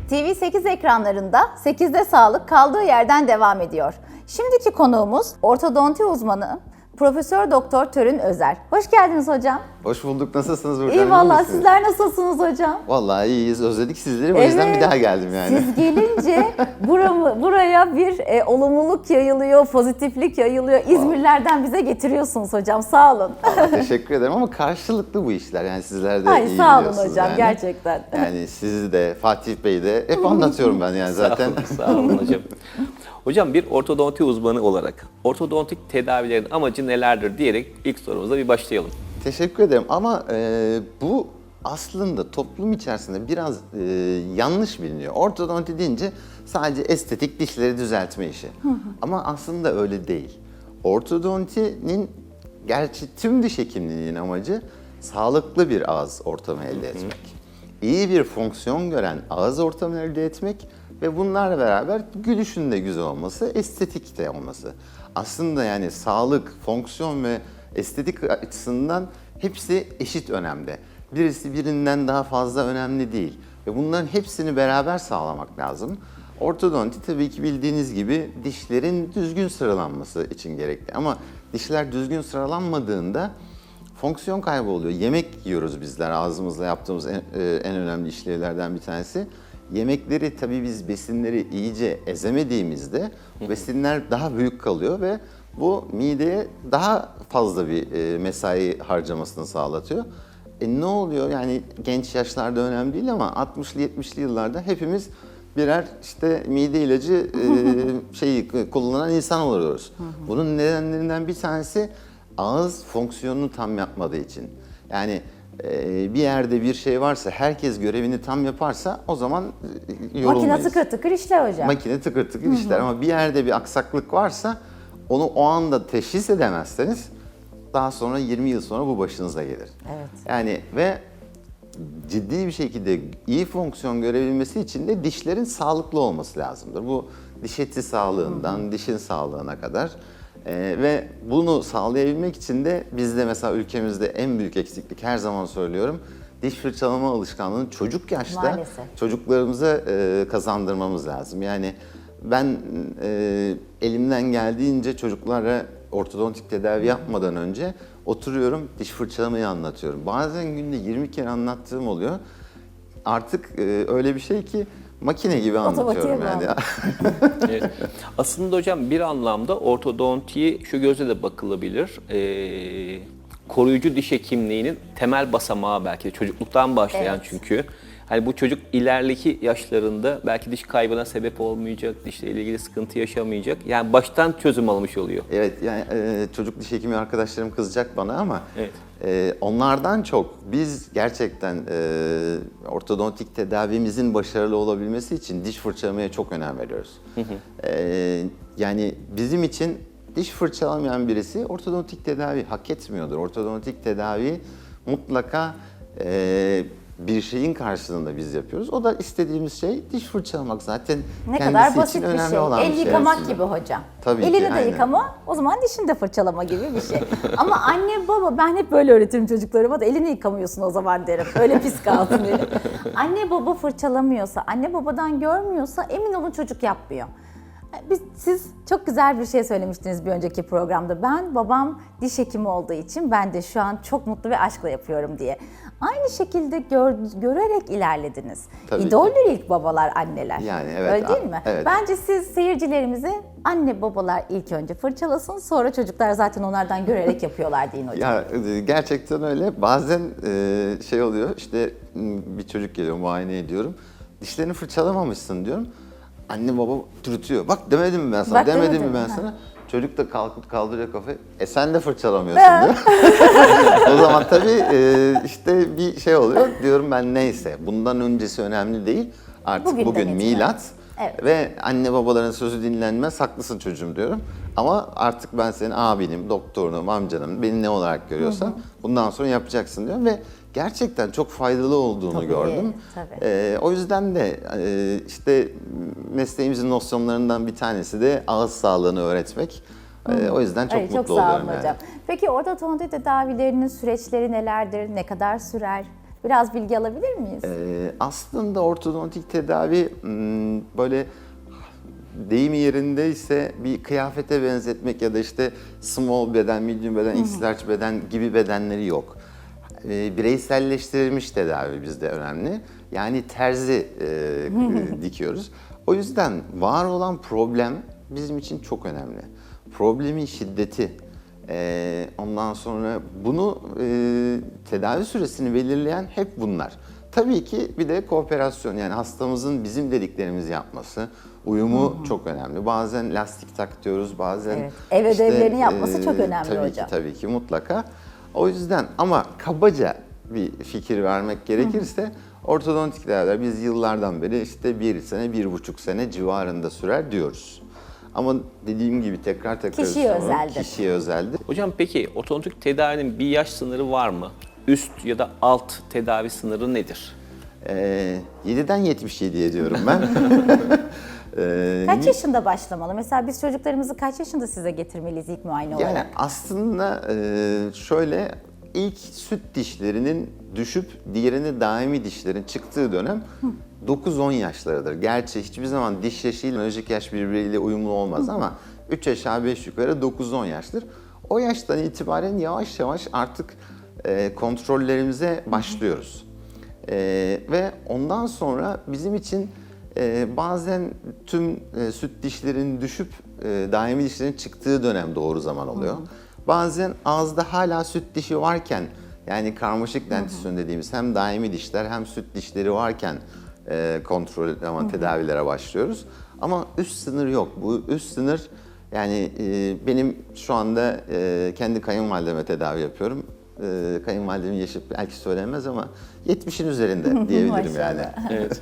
TV8 ekranlarında 8'de sağlık kaldığı yerden devam ediyor. Şimdiki konuğumuz ortodonti uzmanı Profesör Doktor Törün Özer. Hoş geldiniz hocam. Hoş bulduk. Nasılsınız Burkan? İyi valla, sizler nasılsınız hocam? Vallahi iyiyiz. Özledik sizleri. O yüzden bir daha geldim yani. Siz gelince buraya bir olumluluk yayılıyor, pozitiflik yayılıyor. İzmirlerden bize getiriyorsunuz hocam. Sağ olun. Vallahi teşekkür ederim ama karşılıklı bu işler. Yani sizler de iyi Sağ olun biliyorsunuz hocam, yani. gerçekten. Yani sizi de Fatih Bey'i de hep anlatıyorum ben yani zaten. Sağ olun hocam. Hocam bir ortodonti uzmanı olarak ortodontik tedavilerin amacı nelerdir diyerek ilk sorumuza bir başlayalım. Teşekkür ederim ama bu aslında toplum içerisinde biraz yanlış biliniyor. Ortodonti deyince sadece estetik dişleri düzeltme işi. Ama aslında öyle değil. Ortodontinin gerçi tüm diş hekimliğinin amacı sağlıklı bir ağız ortamı elde etmek. İyi bir fonksiyon gören ağız ortamı elde etmek ve bunlarla beraber gülüşün de güzel olması, estetik de olması. Aslında yani sağlık, fonksiyon ve estetik açısından hepsi eşit önemde. Birisi birinden daha fazla önemli değil. Ve bunların hepsini beraber sağlamak lazım. Ortodonti tabii ki bildiğiniz gibi dişlerin düzgün sıralanması için gerekli. Ama dişler düzgün sıralanmadığında fonksiyon kaybı oluyor. Yemek yiyoruz bizler, ağzımızla yaptığımız en önemli işlevlerden bir tanesi. Yemekleri tabii biz besinleri iyice ezemediğimizde besinler daha büyük kalıyor ve bu mideye daha fazla bir mesai harcamasını sağlatıyor. Ne oluyor? Yani genç yaşlarda önemli değil ama 60'lı 70'li yıllarda hepimiz birer işte mide ilacı kullanan insan oluyoruz. Bunun nedenlerinden bir tanesi ağız fonksiyonunu tam yapmadığı için. Yani bir yerde bir şey varsa, herkes görevini tam yaparsa o zaman yorulmayız. Makine tıkır tıkır işler hocam. Makine tıkır tıkır işler ama bir yerde bir aksaklık varsa onu o anda teşhis edemezseniz daha sonra 20 yıl sonra bu başınıza gelir. Evet. Yani ve ciddi bir şekilde iyi fonksiyon görebilmesi için de dişlerin sağlıklı olması lazımdır. Bu diş eti sağlığından dişin sağlığına kadar. Ve bunu sağlayabilmek için de bizde mesela ülkemizde en büyük eksiklik, her zaman söylüyorum, diş fırçalama alışkanlığını çocuk yaşta Maalesef çocuklarımıza kazandırmamız lazım. Yani ben elimden geldiğince çocuklara ortodontik tedavi yapmadan önce oturuyorum, diş fırçalamayı anlatıyorum. Bazen günde 20 kere anlattığım oluyor. Artık öyle bir şey ki makine gibi anlatıyorum yani. Evet. Aslında hocam bir anlamda ortodontiye şu gözle de bakılabilir. Koruyucu diş hekimliğinin temel basamağı belki de çocukluktan başlayan, evet. çünkü hani bu çocuk ileriki yaşlarında belki diş kaybına sebep olmayacak, dişle ilgili sıkıntı yaşamayacak. Yani baştan çözüm almış oluyor. Evet, yani çocuk diş hekimi arkadaşlarım kızacak bana ama Evet. Onlardan çok biz gerçekten ortodontik tedavimizin başarılı olabilmesi için diş fırçalamaya çok önem veriyoruz. Yani bizim için diş fırçalamayan birisi ortodontik tedavi hak etmiyordur. Ortodontik tedavi mutlaka bir şeyin karşılığında biz yapıyoruz. O da istediğimiz şey diş fırçalamak, zaten ne kendisi kadar için basit bir önemli şey. olan bir El şey yıkamak aslında. gibi hocam. Tabii Elini ki, de aynen. yıkama, o zaman dişini de fırçalama gibi bir şey. Ama anne baba, ben hep böyle öğretirim çocuklarıma da, elini yıkamıyorsun o zaman derim. Öyle pis kalsın derim. Anne baba fırçalamıyorsa, anne babadan görmüyorsa emin olun çocuk yapmıyor. Siz çok güzel bir şey söylemiştiniz bir önceki programda. Babam diş hekimi olduğu için ben de şu an çok mutlu ve aşkla yapıyorum diye. Aynı şekilde görerek ilerlediniz. Tabii İdoldür ilk babalar, anneler. Yani evet. Öyle değil mi? Evet. Bence siz seyircilerimize anne babalar ilk önce fırçalasın, sonra çocuklar zaten onlardan görerek yapıyorlar deyin hocam. Ya gerçekten öyle. Bazen şey oluyor, işte bir çocuk geliyor, muayene ediyorum. Dişlerini fırçalamamışsın diyorum. Anne baba dürtüyor. Bak demedim mi ben sana, Bak, demedim demedim. mi ben sana? Çocuk da kalkıp kaldırıyor kafayı. Sen de fırçalamıyorsun diyor. O zaman tabii işte bir şey oluyor. Diyorum ben neyse. Bundan öncesi önemli değil. Artık Bugünden bugün itibaren. milat. Evet. Ve anne babaların sözü dinlenmez, haklısın çocuğum diyorum. Ama artık ben senin abinim, doktorunum, amcanım, beni ne olarak görüyorsan bundan sonra yapacaksın diyorum. Ve gerçekten çok faydalı olduğunu Tabii, gördüm. tabii. O yüzden de işte mesleğimizin nosyonlarından bir tanesi de ağız sağlığını öğretmek. O yüzden çok mutlu çok sağ olun oluyorum. hocam. Peki ortodonti tedavilerinin süreçleri nelerdir? Ne kadar sürer? Biraz bilgi alabilir miyiz? Aslında ortodontik tedavi böyle deyim yerindeyse bir kıyafete benzetmek ya da işte small beden, medium beden, x large beden gibi bedenleri yok. Bireyselleştirilmiş tedavi bizde önemli. Yani terzi dikiyoruz. O yüzden var olan problem bizim için çok önemli. Problemin şiddeti, ondan sonra bunu tedavi süresini belirleyen hep bunlar. Tabii ki bir de kooperasyon, yani hastamızın bizim dediklerimizi yapması, uyumu çok önemli. Bazen lastik tak diyoruz, bazen Evet. Ev ödevlerini yapması çok önemli tabii hocam. Tabii ki mutlaka. O yüzden ama kabaca bir fikir vermek gerekirse ortodontik tedaviler biz yıllardan beri işte 1 sene, 1,5 sene civarında sürer diyoruz. Ama dediğim gibi tekrar Kişiye söylüyorum, özeldir. Kişiye özeldir. Hocam peki ortodontik tedavinin bir yaş sınırı var mı? Üst ya da alt tedavi sınırı nedir? 7'den 77'ye diyorum ben. Kaç yaşında başlamalı? Mesela biz çocuklarımızı kaç yaşında size getirmeliyiz ilk muayene Yani olarak? aslında şöyle, ilk süt dişlerinin düşüp diğerini daimi dişlerin çıktığı dönem 9-10 yaşlarıdır. Gerçi hiçbir zaman diş yaşıyla biyolojik yaş birbiriyle uyumlu olmaz ama 3 aşağı 5 yukarı 9-10 yaştır. O yaştan itibaren yavaş yavaş artık kontrollerimize başlıyoruz. Ve ondan sonra bizim için bazen tüm süt dişlerin düşüp daimi dişlerin çıktığı dönem doğru zaman oluyor. Bazen ağızda hala süt dişi varken, yani karmaşık dentisyonu dediğimiz hem daimi dişler hem süt dişleri varken kontrol ama tedavilere başlıyoruz. Ama üst sınır yok. Bu üst sınır, yani benim şu anda kendi kayınvalideme tedavi yapıyorum. Kayınvalidemin yaşı belki söylenmez ama 70'in üzerinde diyebilirim yani. Evet.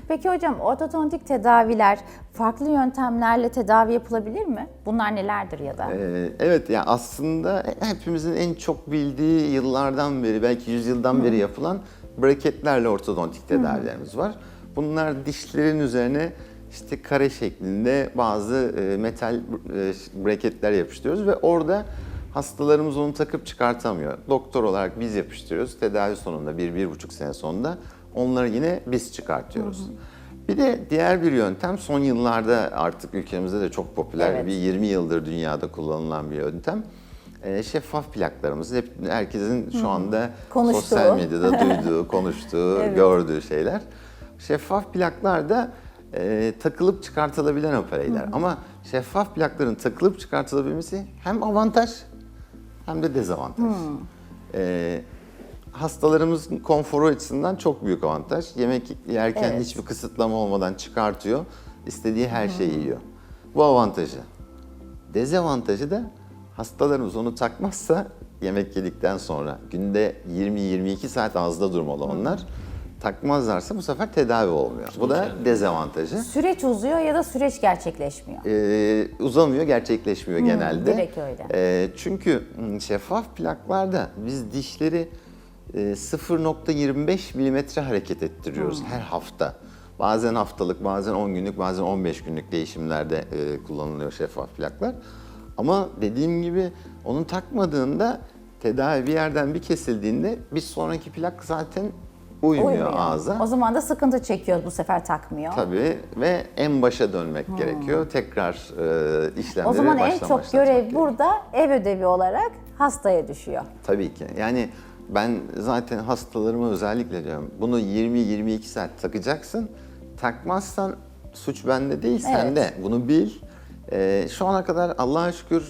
Peki hocam ortodontik tedaviler farklı yöntemlerle tedavi yapılabilir mi? Bunlar nelerdir ya da? Evet, yani aslında hepimizin en çok bildiği, yıllardan beri, belki 100 yıldan beri yapılan braketlerle ortodontik tedavilerimiz var. Bunlar dişlerin üzerine işte kare şeklinde bazı metal braketler yapıştırıyoruz ve orada hastalarımız onu takıp çıkartamıyor. Doktor olarak biz yapıştırıyoruz. Tedavi sonunda 1-1,5 sene sonunda onları yine biz çıkartıyoruz. Bir de diğer bir yöntem, son yıllarda artık ülkemizde de çok popüler, Evet. bir 20 yıldır dünyada kullanılan bir yöntem. Şeffaf plaklarımız, hep herkesin şu anda Konuştuğu. sosyal medyada duyduğu, konuştuğu, Evet. gördüğü şeyler. Şeffaf plaklar da takılıp çıkartılabilen opereyler. Ama şeffaf plakların takılıp çıkartılabilmesi hem avantaj hem de dezavantaj. Hastalarımızın konforu açısından çok büyük avantaj. Yemek yerken Evet. hiçbir kısıtlama olmadan çıkartıyor, istediği her şeyi yiyor. Bu avantajı. Dezavantajı da hastalarımız onu takmazsa yemek yedikten sonra günde 20-22 saat ağızda durmalı onlar. Takmazlarsa bu sefer tedavi olmuyor. Bu da dezavantajı. Süreç uzuyor ya da süreç gerçekleşmiyor. Uzamıyor, gerçekleşmiyor genelde. direkt öyle. Çünkü şeffaf plaklarda biz dişleri 0,25 milimetre hareket ettiriyoruz her hafta. Bazen haftalık, bazen 10 günlük, bazen 15 günlük değişimlerde kullanılıyor şeffaf plaklar. Ama dediğim gibi onu takmadığında, tedavi bir yerden bir kesildiğinde bir sonraki plak zaten uymuyor ağza. O zaman da sıkıntı çekiyor, bu sefer takmıyor. Tabii, ve en başa dönmek gerekiyor. Tekrar işlemleri O zaman en baştan çok başlatmak görev gerekiyor. burada ev ödevi olarak hastaya düşüyor. Tabii ki. Yani ben zaten hastalarıma özellikle diyorum, bunu 20-22 saat takacaksın. Takmazsan suç bende değil, sende. Bunu bil. Şu ana kadar Allah'a şükür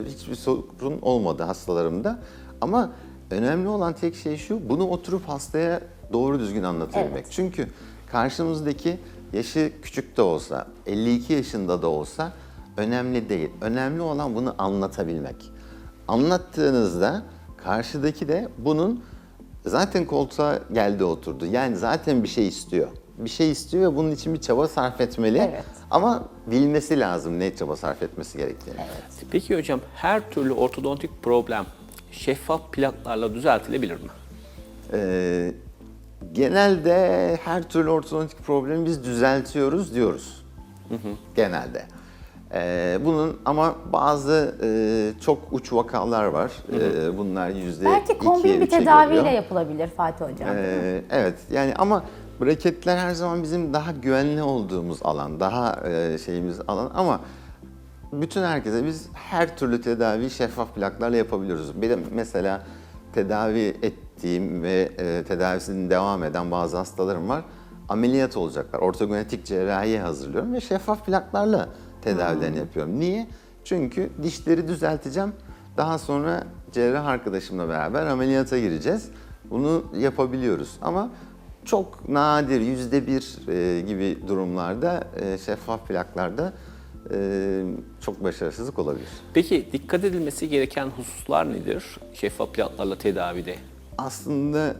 hiçbir sorun olmadı hastalarımda. Ama önemli olan tek şey şu, bunu oturup hastaya doğru düzgün anlatabilmek. Evet. Çünkü karşımızdaki yaşı küçük de olsa, 52 yaşında da olsa önemli değil. Önemli olan bunu anlatabilmek. Anlattığınızda karşıdaki de bunun zaten koltuğa geldi oturdu. Yani zaten bir şey istiyor. Bir şey istiyor ve bunun için bir çaba sarf etmeli. Evet. Ama bilmesi lazım ne çaba sarf etmesi gerektiğini. Peki hocam her türlü ortodontik problem şeffaf plaklarla düzeltilebilir mi? Genelde her türlü ortodontik problemi biz düzeltiyoruz diyoruz. Genelde. Bunun ama bazı çok uç vakalar var. Bunlar %2'ye Belki kombin bir 3'e tedaviyle geliyor. yapılabilir Fatih Hocam. Evet yani ama braketler her zaman bizim daha güvenli olduğumuz alan, daha şeyimiz alan ama bütün herkese biz her türlü tedaviyi şeffaf plaklarla yapabiliyoruz. Benim mesela tedavi ettiğim ve tedavisinin devam eden bazı hastalarım var. Ameliyat olacaklar. Ortogonetik cerrahiye hazırlıyorum ve şeffaf plaklarla tedavilerini yapıyorum. Niye? Çünkü dişleri düzelteceğim. Daha sonra cerrah arkadaşımla beraber ameliyata gireceğiz. Bunu yapabiliyoruz ama çok nadir %1 gibi durumlarda şeffaf plaklarda çok başarısızlık olabilir. Peki dikkat edilmesi gereken hususlar nedir şeffaf plaklarla tedavide? Aslında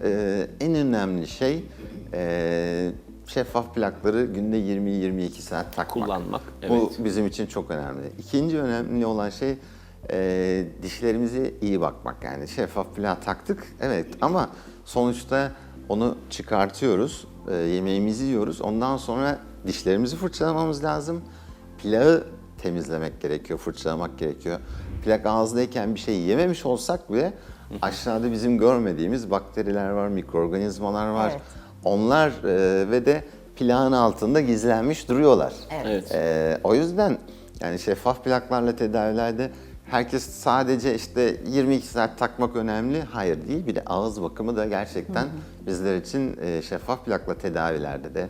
en önemli şey şeffaf plakları günde 20-22 saat takmak. Kullanmak, Bu evet. bizim için çok önemli. İkinci önemli olan şey dişlerimize iyi bakmak. Yani şeffaf plak taktık evet ama sonuçta onu çıkartıyoruz, yemeğimizi yiyoruz. Ondan sonra dişlerimizi fırçalamamız lazım. Plağı temizlemek gerekiyor, fırçalamak gerekiyor. Plak ağızdayken bir şey yememiş olsak bile aşağıda bizim görmediğimiz bakteriler var, mikroorganizmalar var. Evet. Onlar ve de plağın altında gizlenmiş duruyorlar. Evet. O yüzden yani şeffaf plaklarla tedavilerde herkes sadece işte 22 saat takmak önemli. Hayır değil. Bir de ağız bakımı da gerçekten bizler için şeffaf plakla tedavilerde de,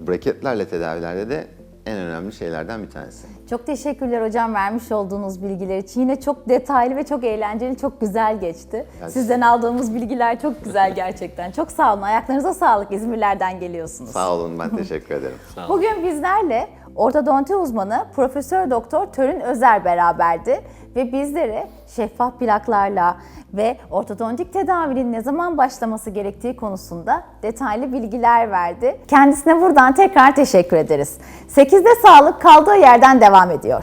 braketlerle tedavilerde de en önemli şeylerden bir tanesi. Çok teşekkürler hocam vermiş olduğunuz bilgiler için. Yine çok detaylı ve çok eğlenceli, çok güzel geçti. Sizden aldığımız bilgiler çok güzel gerçekten. Çok sağ olun. Ayaklarınıza sağlık. İzmirlerden geliyorsunuz. Sağ olun, ben teşekkür ederim. Sağ olun. Bugün bizlerle ortodonti uzmanı Profesör Doktor Törün Özer beraberdi ve bizlere şeffaf plaklarla ve ortodontik tedavinin ne zaman başlaması gerektiği konusunda detaylı bilgiler verdi. Kendisine buradan tekrar teşekkür ederiz. 8'de sağlık kaldığı yerden devam ediyor.